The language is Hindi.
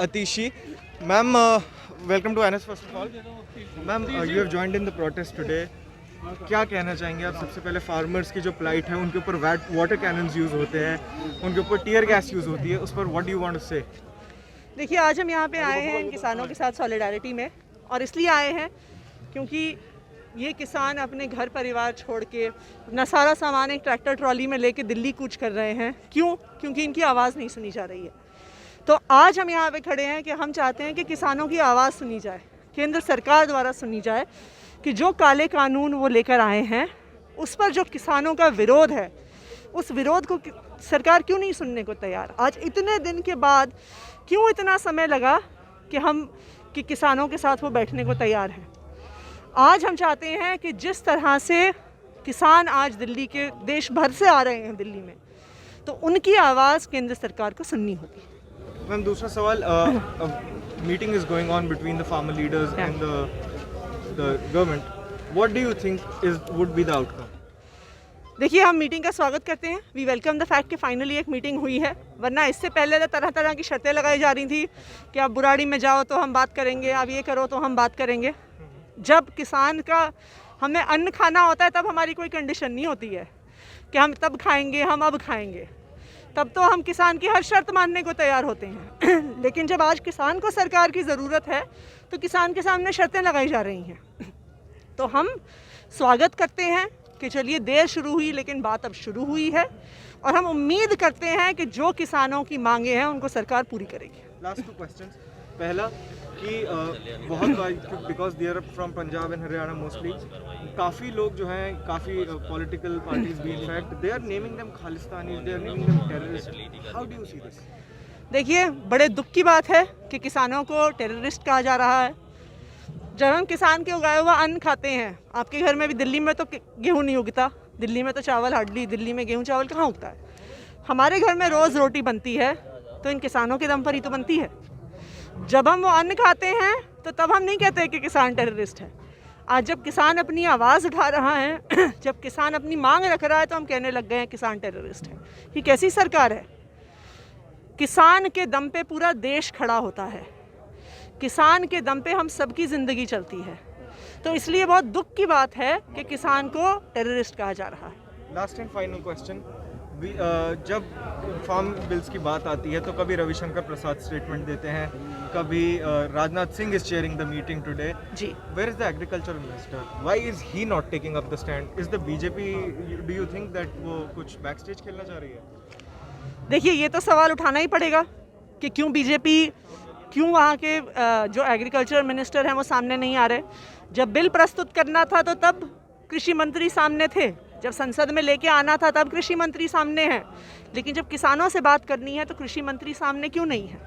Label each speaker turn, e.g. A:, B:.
A: Atishi. Ma'am, welcome to NS first of all. Ma'am, you have joined in the protest today. क्या कहना चाहेंगे आप? सबसे पहले फार्मर्स की जो प्लाइट है, उनके ऊपर वाटर कैनन्स यूज़ होते हैं, उनके ऊपर टीयर गैस यूज़ होती है, उस पर what do you want to say?
B: देखिए, आज हम यहाँ पे आए हैं इन किसानों के साथ सॉलिडारिटी में, और इसलिए आए हैं क्योंकि ये किसान अपने घर परिवार छोड़ के अपना सारा सामान एक ट्रैक्टर ट्रॉली में लेके दिल्ली कूच कर रहे हैं। क्यों? क्योंकि इनकी आवाज़ नहीं सुनी जा रही है। तो आज हम यहाँ पे खड़े हैं कि हम चाहते हैं कि किसानों की आवाज़ सुनी जाए, केंद्र सरकार द्वारा सुनी जाए कि जो काले कानून वो लेकर आए हैं उस पर जो किसानों का विरोध है, उस विरोध को सरकार क्यों नहीं सुनने को तैयार? आज इतने दिन के बाद क्यों इतना समय लगा कि किसानों के साथ वो बैठने को तैयार हैं? आज हम चाहते हैं कि जिस तरह से किसान आज दिल्ली के देश भर से आ रहे हैं दिल्ली में, तो उनकी आवाज़ केंद्र सरकार को सुननी होगी।
A: मैम, दूसरा सवाल, meeting is going on between the farmer leaders and the government. What do you think would be the outcome?
B: देखिए, हम मीटिंग का स्वागत करते हैं। वी वेलकम द फैक्ट कि फाइनली एक मीटिंग हुई है, वरना इससे पहले तो तरह तरह की शर्तें लगाई जा रही थी कि आप बुराड़ी में जाओ तो हम बात करेंगे, आप ये करो तो हम बात करेंगे। जब किसान का हमें अन्न खाना होता है तब हमारी कोई कंडीशन नहीं होती है कि हम तब खाएंगे, हम अब खाएंगे। तब तो हम किसान की हर शर्त मानने को तैयार होते हैं लेकिन जब आज किसान को सरकार की ज़रूरत है तो किसान के सामने शर्तें लगाई जा रही हैं। तो हम स्वागत करते हैं कि चलिए, देर शुरू हुई लेकिन बात अब शुरू हुई है, और हम उम्मीद करते हैं कि जो किसानों की मांगे हैं उनको सरकार पूरी करेगी।
A: Last 2 questions. पहला कि बहुत बार, because they are from Punjab and Haryana mostly, काफ़ी लोग जो हैं, काफ़ी पॉलिटिकल पार्टीज भी in fact they are naming them Khalistani, they are naming them terrorist. How do you see this?
B: देखिए, बड़े दुख की बात है कि किसानों को टेररिस्ट कहा जा रहा है। जब हम किसान के उगाया हुआ अन्न खाते हैं, आपके घर में भी, दिल्ली में तो गेहूँ नहीं उगता, दिल्ली में तो चावल हार्डली, दिल्ली में गेहूँ चावल कहाँ उगता है? हमारे घर में रोज़ रोटी बनती है तो इन किसानों के दम पर ही तो बनती है। जब हम वो अन्न खाते हैं तो तब हम नहीं कहते कि किसान टेररिस्ट है। आज जब किसान अपनी आवाज़ उठा रहा है जब किसान अपनी मांग रख रहा है, तो हम कहने लग गए हैं किसान टेररिस्ट है। ये कैसी सरकार है? किसान के दम पे पूरा देश खड़ा होता है, किसान के दम पे हम सबकी ज़िंदगी चलती है। तो इसलिए बहुत दुख की बात है कि किसान को टेररिस्ट कहा जा रहा है।
A: Last and final question. जब फार्म बिल्स की बात आती है तो कभी रविशंकर प्रसाद स्टेटमेंट देते हैं, कभी Rajnath Singh is chairing the meeting today.
B: जी,
A: where is the agriculture minister? Why is he not taking up the stand? Is the BJP, do you think that वो कुछ बैक स्टेज खेलना चाह रही है?
B: देखिए, ये तो सवाल उठाना ही पड़ेगा कि क्यों बीजेपी, क्यों वहाँ के जो एग्रीकल्चर मिनिस्टर हैं वो सामने नहीं आ रहे। जब बिल प्रस्तुत करना था तो तब कृषि मंत्री सामने थे, जब संसद में लेके आना था तब कृषि मंत्री सामने हैं, लेकिन जब किसानों से बात करनी है तो कृषि मंत्री सामने क्यों नहीं है?